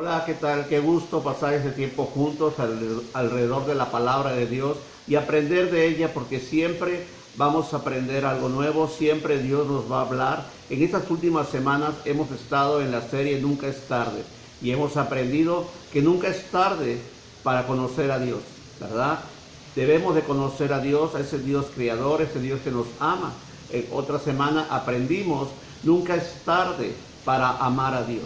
Hola, ¿qué tal? Qué gusto pasar este tiempo juntos alrededor de la palabra de Dios y aprender de ella, porque siempre vamos a aprender algo nuevo, siempre Dios nos va a hablar. En estas últimas semanas hemos estado en la serie Nunca es tarde y hemos aprendido que nunca es tarde para conocer a Dios, ¿verdad? Debemos de conocer a Dios, a ese Dios creador, ese Dios que nos ama. En otra semana aprendimos, nunca es tarde para amar a Dios,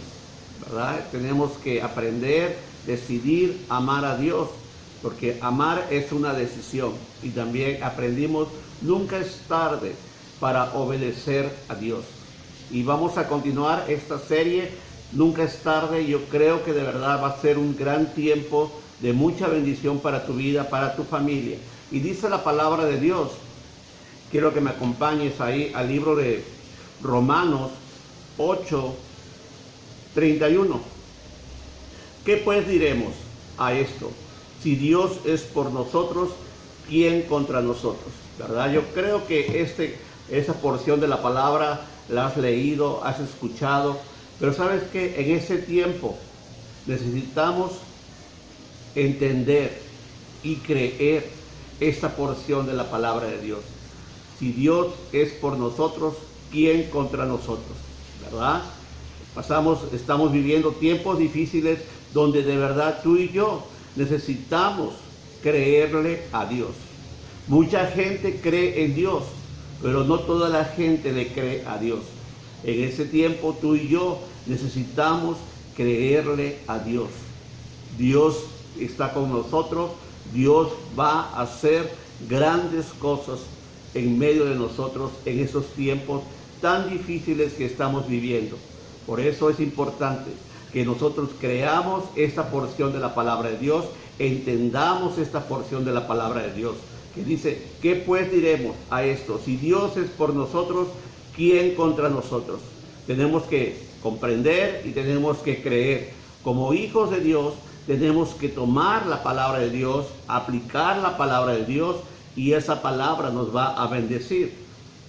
¿verdad? Tenemos que aprender, decidir amar a Dios, porque amar es una decisión. Y también aprendimos, nunca es tarde para obedecer a Dios. Y vamos a continuar esta serie, nunca es tarde. Yo creo que de verdad va a ser un gran tiempo de mucha bendición para tu vida, para tu familia. Y dice la palabra de Dios, quiero que me acompañes ahí al libro de Romanos 8:31. ¿Qué pues diremos a esto? Si Dios es por nosotros, ¿quién contra nosotros? ¿Verdad? Yo creo que esa porción de la palabra la has leído, has escuchado, pero sabes que en ese tiempo necesitamos entender y creer esta porción de la palabra de Dios. Si Dios es por nosotros, ¿quién contra nosotros? ¿Verdad? Estamos viviendo tiempos difíciles donde de verdad tú y yo necesitamos creerle a Dios. Mucha gente cree en Dios, pero no toda la gente le cree a Dios. En ese tiempo tú y yo necesitamos creerle a Dios. Dios está con nosotros, Dios va a hacer grandes cosas en medio de nosotros en esos tiempos tan difíciles que estamos viviendo. Por eso es importante que nosotros creamos esta porción de la palabra de Dios, entendamos esta porción de la palabra de Dios, que dice, ¿qué pues diremos a esto? Si Dios es por nosotros, ¿quién contra nosotros? Tenemos que comprender y tenemos que creer. Como hijos de Dios, tenemos que tomar la palabra de Dios, aplicar la palabra de Dios, y esa palabra nos va a bendecir.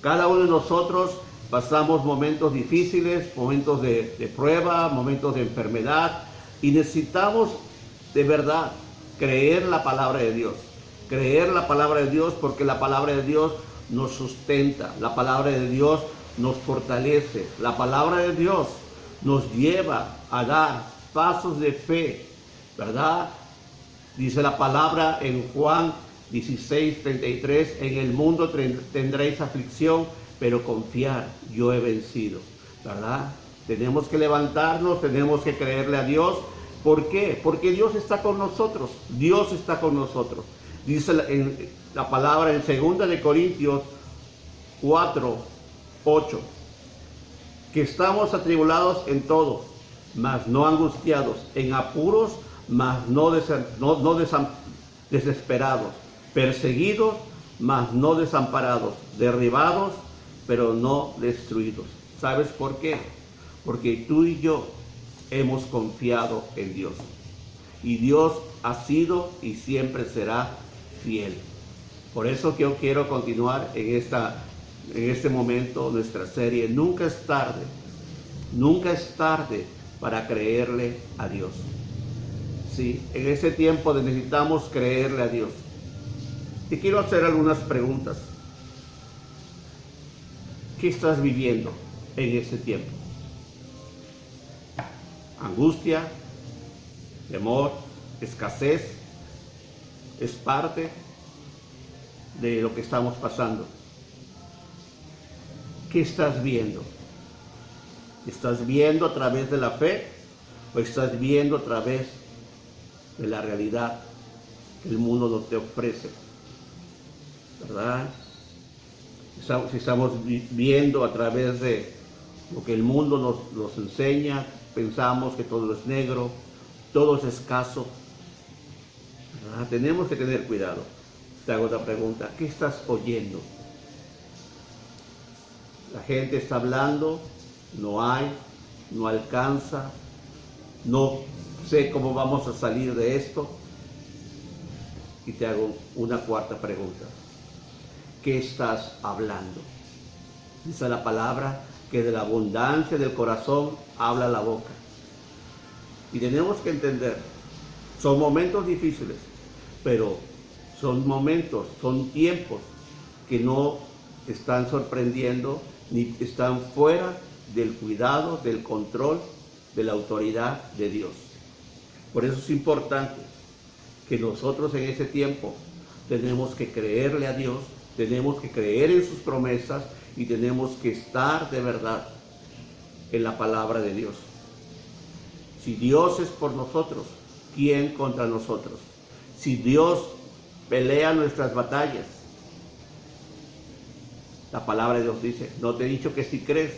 Cada uno de nosotros pasamos momentos difíciles, momentos de prueba, momentos de enfermedad, y necesitamos de verdad creer la palabra de Dios. Creer la palabra de Dios, porque la palabra de Dios nos sustenta, la palabra de Dios nos fortalece, la palabra de Dios nos lleva a dar pasos de fe, ¿verdad? Dice la palabra en Juan 16:33, en el mundo tendréis aflicción, pero confiar, yo he vencido, ¿verdad? Tenemos que levantarnos, tenemos que creerle a Dios. ¿Por qué? Porque Dios está con nosotros, Dios está con nosotros. Dice la palabra en 2 de Corintios 4:8, que estamos atribulados en todo, mas no angustiados, en apuros, mas no desesperados, perseguidos, mas no desamparados, derribados, pero no destruidos. ¿Sabes por qué? Porque tú y yo hemos confiado en Dios. Y Dios ha sido y siempre será fiel. Por eso que yo quiero continuar en este momento nuestra serie. Nunca es tarde para creerle a Dios. Sí, en ese tiempo necesitamos creerle a Dios. Te quiero hacer algunas preguntas. ¿Qué estás viviendo en ese tiempo? Angustia, temor, escasez, es parte de lo que estamos pasando. ¿Qué estás viendo? ¿Estás viendo a través de la fe o estás viendo a través de la realidad que el mundo no te ofrece? ¿Verdad? Si estamos viendo a través de lo que el mundo nos enseña, pensamos que todo es negro, todo es escaso, ¿verdad? Tenemos que tener cuidado. Te hago otra pregunta, ¿qué estás oyendo? La gente está hablando, no hay, no alcanza, no sé cómo vamos a salir de esto. Y te hago una cuarta pregunta. ¿Qué estás hablando? Dice la palabra que de la abundancia del corazón habla la boca. Y tenemos que entender, son momentos difíciles, pero son momentos, son tiempos que no están sorprendiendo ni están fuera del cuidado, del control, de la autoridad de Dios. Por eso es importante que nosotros en ese tiempo tenemos que creerle a Dios, tenemos que creer en sus promesas y tenemos que estar de verdad en la palabra de Dios. Si Dios es por nosotros, ¿quién contra nosotros? Si Dios pelea nuestras batallas, la palabra de Dios dice, ¿no te he dicho que si crees,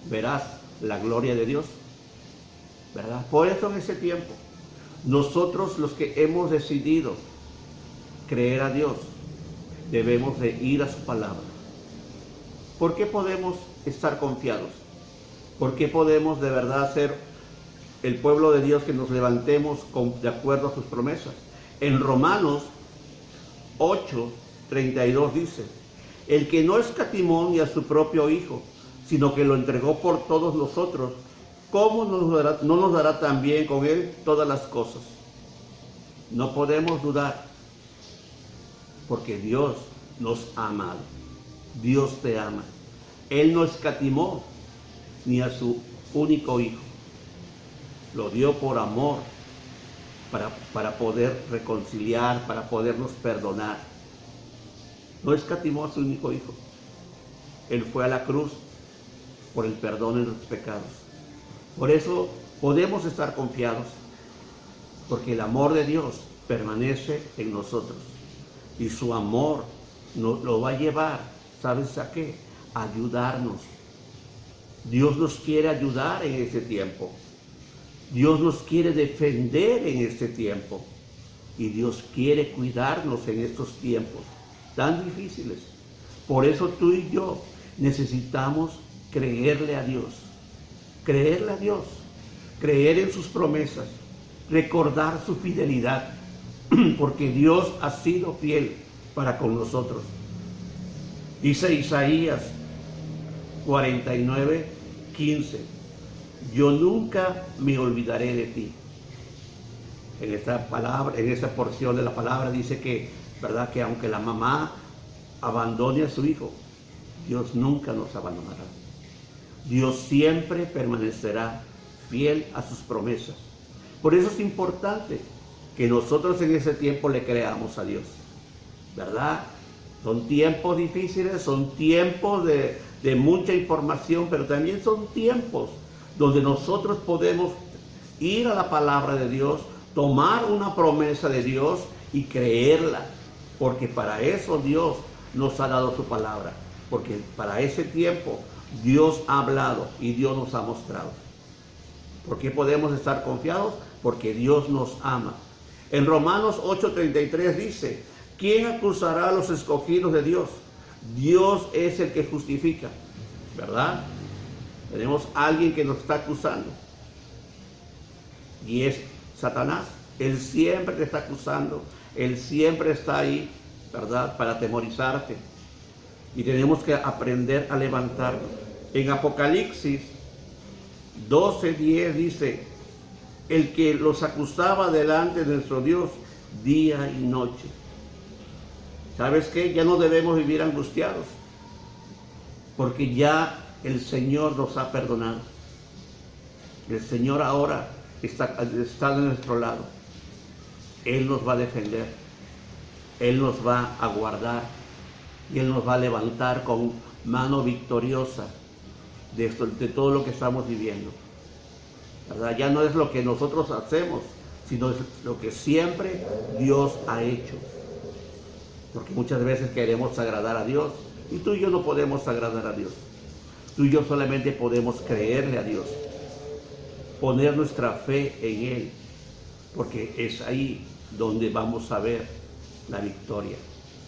verás la gloria de Dios? ¿Verdad? Por eso en ese tiempo, nosotros los que hemos decidido creer a Dios, debemos de ir a su palabra. ¿Por qué podemos estar confiados? ¿Por qué podemos de verdad ser el pueblo de Dios que nos levantemos de acuerdo a sus promesas? En Romanos 8:32 dice, el que no escatimó ni a su propio Hijo, sino que lo entregó por todos nosotros, ¿cómo no nos dará también con Él todas las cosas? No podemos dudar, porque Dios nos ha amado. Dios te ama. Él no escatimó ni a su único Hijo. Lo dio por amor, para poder reconciliar, para podernos perdonar. No escatimó a su único Hijo. Él fue a la cruz por el perdón de nuestros pecados. Por eso podemos estar confiados, porque el amor de Dios permanece en nosotros. Y su amor nos lo va a llevar, ¿sabes a qué? A ayudarnos. Dios nos quiere ayudar en ese tiempo. Dios nos quiere defender en este tiempo. Y Dios quiere cuidarnos en estos tiempos tan difíciles. Por eso tú y yo necesitamos creerle a Dios. Creerle a Dios. Creer en sus promesas. Recordar su fidelidad. Porque Dios ha sido fiel para con nosotros. Dice Isaías 49:15. Yo nunca me olvidaré de ti. En esta palabra, en esta porción de la palabra dice que, ¿verdad? Que aunque la mamá abandone a su hijo, Dios nunca nos abandonará. Dios siempre permanecerá fiel a sus promesas. Por eso es importante que nosotros en ese tiempo le creamos a Dios, ¿verdad? Son tiempos difíciles, son tiempos de mucha información, pero también son tiempos donde nosotros podemos ir a la palabra de Dios, tomar una promesa de Dios y creerla, porque para eso Dios nos ha dado su palabra, porque para ese tiempo Dios ha hablado y Dios nos ha mostrado. ¿Por qué podemos estar confiados? Porque Dios nos ama. En Romanos 8:33 dice, ¿quién acusará a los escogidos de Dios? Dios es el que justifica, ¿verdad? Tenemos a alguien que nos está acusando y es Satanás. Él siempre te está acusando, él siempre está ahí, ¿verdad? Para atemorizarte. Y tenemos que aprender a levantarnos. En Apocalipsis 12:10 dice, el que los acusaba delante de nuestro Dios día y noche. ¿Sabes qué? Ya no debemos vivir angustiados, porque ya el Señor nos ha perdonado. El Señor ahora está de nuestro lado. Él nos va a defender. Él nos va a guardar. Y Él nos va a levantar con mano victoriosa de todo lo que estamos viviendo. ¿Verdad? Ya no es lo que nosotros hacemos, sino es lo que siempre Dios ha hecho. Porque muchas veces queremos agradar a Dios y tú y yo no podemos agradar a Dios. Tú y yo solamente podemos creerle a Dios, poner nuestra fe en Él, porque es ahí donde vamos a ver la victoria,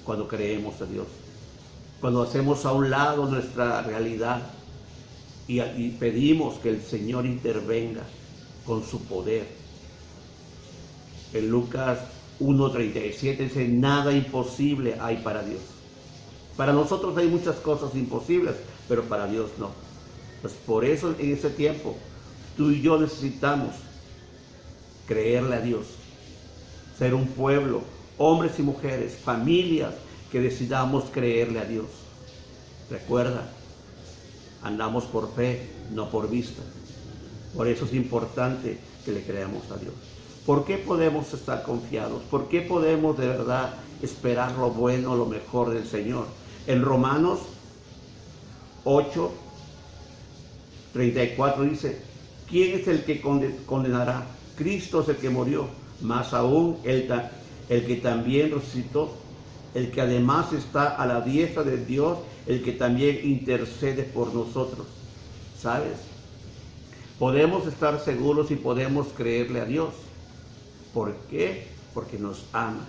cuando creemos a Dios. Cuando hacemos a un lado nuestra realidad y pedimos que el Señor intervenga con su poder. En Lucas 1:37 dice, nada imposible hay para Dios. Para nosotros hay muchas cosas imposibles, pero para Dios no. Pues por eso en ese tiempo tú y yo necesitamos creerle a Dios, ser un pueblo, hombres y mujeres, familias que decidamos creerle a Dios. Recuerda, andamos por fe, no por vista. Por eso es importante que le creamos a Dios. ¿Por qué podemos estar confiados? ¿Por qué podemos de verdad esperar lo bueno, lo mejor del Señor? En Romanos 8:34 dice, ¿quién es el que condenará? Cristo es el que murió, más aún el que también resucitó, el que además está a la diestra de Dios, el que también intercede por nosotros. ¿Sabes? Podemos estar seguros y podemos creerle a Dios. ¿Por qué? Porque nos ama.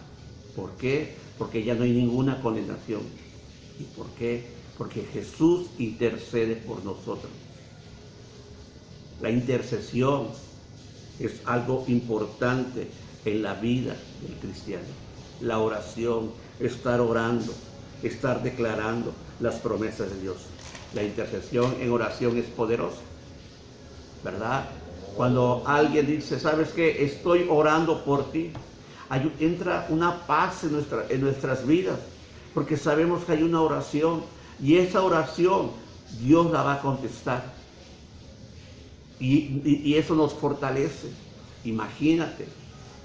¿Por qué? Porque ya no hay ninguna condenación. ¿Y por qué? Porque Jesús intercede por nosotros. La intercesión es algo importante en la vida del cristiano. La oración, estar orando, estar declarando las promesas de Dios. La intercesión en oración es poderosa, ¿verdad? Cuando alguien dice, ¿sabes qué? Estoy orando por ti. Entra una paz en nuestras vidas, porque sabemos que hay una oración, y esa oración Dios la va a contestar. Y eso nos fortalece. Imagínate,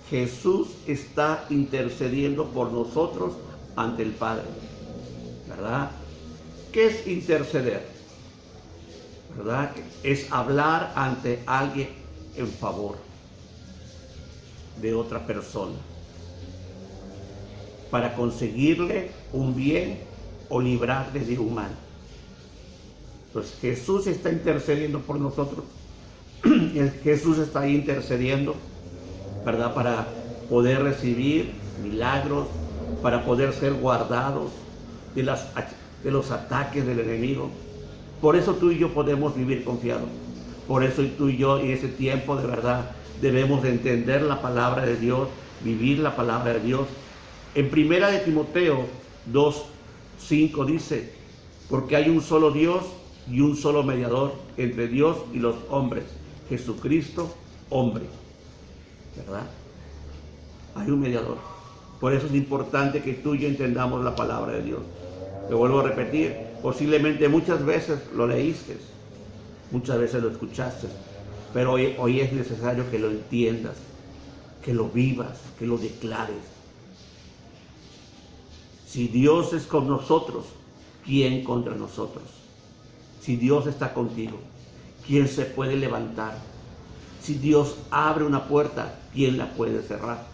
Jesús está intercediendo por nosotros ante el Padre, ¿verdad? ¿Qué es interceder? ¿Verdad? Es hablar ante alguien en favor de otra persona para conseguirle un bien o librarle de un mal. Entonces Jesús está intercediendo por nosotros. Jesús está ahí intercediendo, ¿verdad? Para poder recibir milagros, para poder ser guardados de los ataques del enemigo. Por eso tú y yo podemos vivir confiados. Por eso tú y yo en ese tiempo de verdad debemos de entender la palabra de Dios, vivir la palabra de Dios. En 1 de Timoteo 2:5 dice, porque hay un solo Dios y un solo mediador entre Dios y los hombres, Jesucristo, hombre, ¿verdad? Hay un mediador. Por eso es importante que tú y yo entendamos la palabra de Dios. Te vuelvo a repetir, posiblemente muchas veces lo leíste, muchas veces lo escuchaste, pero hoy es necesario que lo entiendas, que lo vivas, que lo declares. Si Dios es con nosotros, ¿quién contra nosotros? Si Dios está contigo, ¿quién se puede levantar? Si Dios abre una puerta, ¿quién la puede cerrar?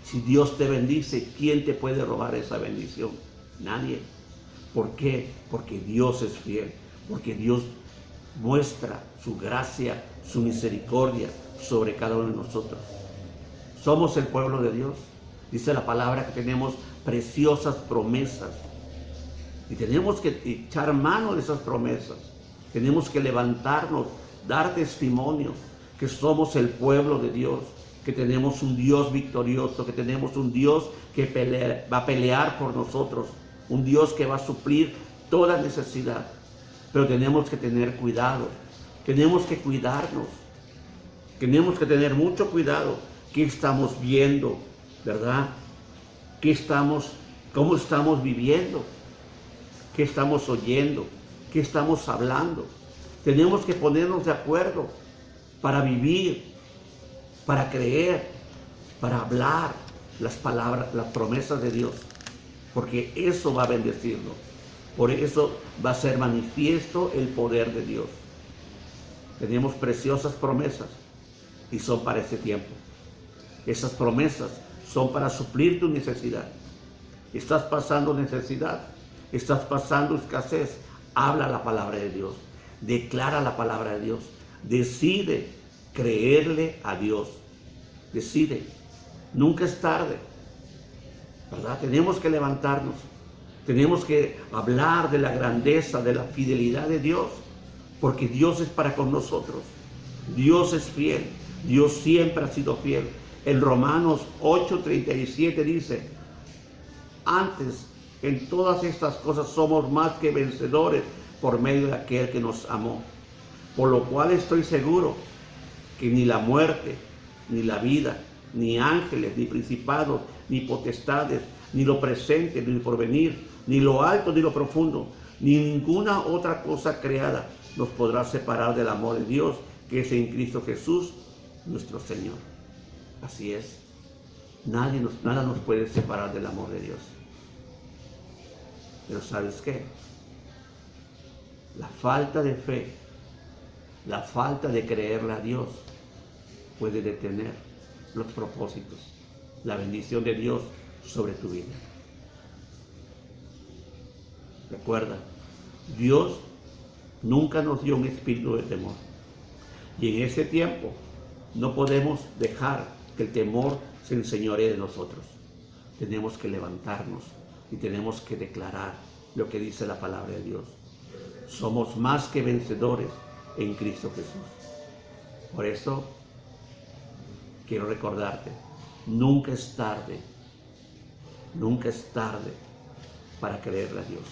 Si Dios te bendice, ¿quién te puede robar esa bendición? Nadie. ¿Por qué? Porque Dios es fiel, porque Dios muestra su gracia, su misericordia sobre cada uno de nosotros. Somos el pueblo de Dios. Dice la palabra que tenemos preciosas promesas y tenemos que echar mano de esas promesas. Tenemos que levantarnos, dar testimonio que somos el pueblo de Dios, que tenemos un Dios victorioso, que tenemos un Dios que va a pelear por nosotros, un Dios que va a suplir toda necesidad. Pero tenemos que tener cuidado, tenemos que cuidarnos, tenemos que tener mucho cuidado. ¿Qué estamos viendo? ¿Verdad? ¿Cómo estamos viviendo? ¿Qué estamos oyendo? ¿Qué estamos hablando? Tenemos que ponernos de acuerdo para vivir, para creer, para hablar las palabras, las promesas de Dios, porque eso va a bendecirnos. Por eso va a ser manifiesto el poder de Dios. Tenemos preciosas promesas y son para ese tiempo. Esas promesas son para suplir tu necesidad. Estás pasando necesidad, estás pasando escasez. Habla la palabra de Dios, declara la palabra de Dios, decide creerle a Dios, decide. Nunca es tarde, ¿verdad? Tenemos que levantarnos, tenemos que hablar de la grandeza, de la fidelidad de Dios, porque Dios es para con nosotros. Dios es fiel, Dios siempre ha sido fiel. En Romanos 8:37 dice, antes en todas estas cosas somos más que vencedores por medio de aquel que nos amó. Por lo cual estoy seguro que ni la muerte, ni la vida, ni ángeles, ni principados, ni potestades, ni lo presente, ni el porvenir, ni lo alto, ni lo profundo, ni ninguna otra cosa creada nos podrá separar del amor de Dios que es en Cristo Jesús, nuestro Señor. Así es, nada nos puede separar del amor de Dios. Pero ¿sabes qué? La falta de fe, la falta de creerle a Dios puede detener los propósitos, la bendición de Dios sobre tu vida. Recuerda, Dios nunca nos dio un espíritu de temor. Y en ese tiempo no podemos dejar que el temor se enseñoree de nosotros. Tenemos que levantarnos y tenemos que declarar lo que dice la palabra de Dios. Somos más que vencedores en Cristo Jesús. Por eso quiero recordarte, nunca es tarde para creerle a Dios.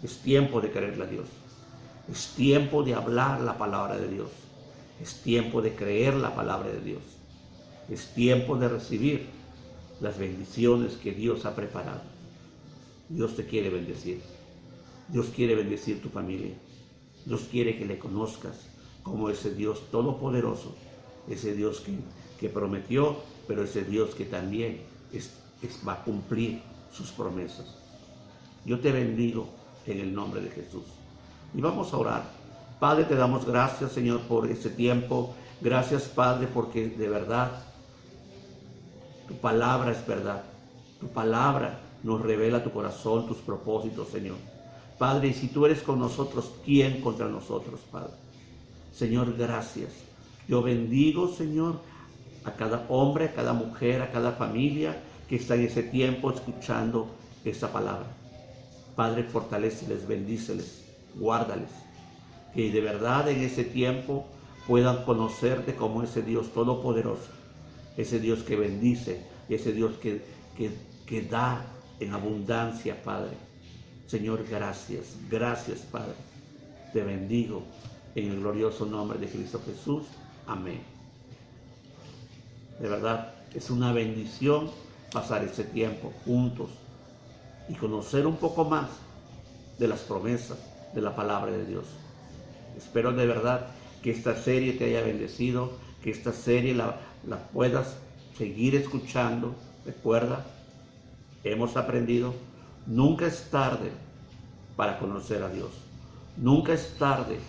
Es tiempo de creerle a Dios. Es tiempo de hablar la palabra de Dios. Es tiempo de creer la palabra de Dios. Es tiempo de recibir las bendiciones que Dios ha preparado. Dios te quiere bendecir. Dios quiere bendecir tu familia. Dios quiere que le conozcas como ese Dios todopoderoso, ese Dios que prometió, pero ese Dios que también va a cumplir sus promesas. Yo te bendigo en el nombre de Jesús. Y vamos a orar. Padre, te damos gracias, Señor, por este tiempo. Gracias, Padre, porque de verdad tu palabra es verdad. Tu palabra nos revela tu corazón, tus propósitos, Señor. Padre, y si tú eres con nosotros, ¿quién contra nosotros, Padre? Señor, gracias. Yo bendigo, Señor, a cada hombre, a cada mujer, a cada familia que está en ese tiempo escuchando esa palabra. Padre, fortaléceles, bendíceles, guárdales. Que de verdad en ese tiempo puedan conocerte como ese Dios todopoderoso, ese Dios que bendice, ese Dios que da en abundancia, Padre. Señor, gracias, gracias, Padre. Te bendigo en el glorioso nombre de Cristo Jesús. Amén. De verdad, es una bendición pasar ese tiempo juntos y conocer un poco más de las promesas de la palabra de Dios. Espero de verdad que esta serie te haya bendecido, que esta serie la puedas seguir escuchando. Recuerda, hemos aprendido, nunca es tarde para conocer a Dios. Nunca es tarde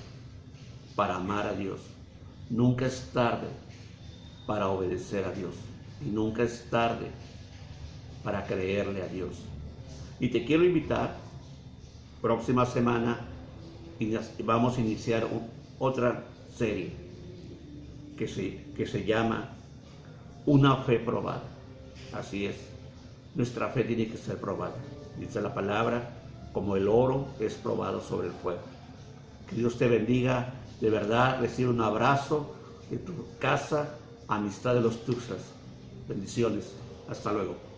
para amar a Dios. Nunca es tarde para obedecer a Dios. Y nunca es tarde para creerle a Dios. Y te quiero invitar, próxima semana vamos a iniciar otra serie que se llama Una fe probada. Así es, nuestra fe tiene que ser probada. Dice la palabra, como el oro es probado sobre el fuego. Que Dios te bendiga, de verdad, recibe un abrazo de tu casa, amistad de los Tuxas. Bendiciones, hasta luego.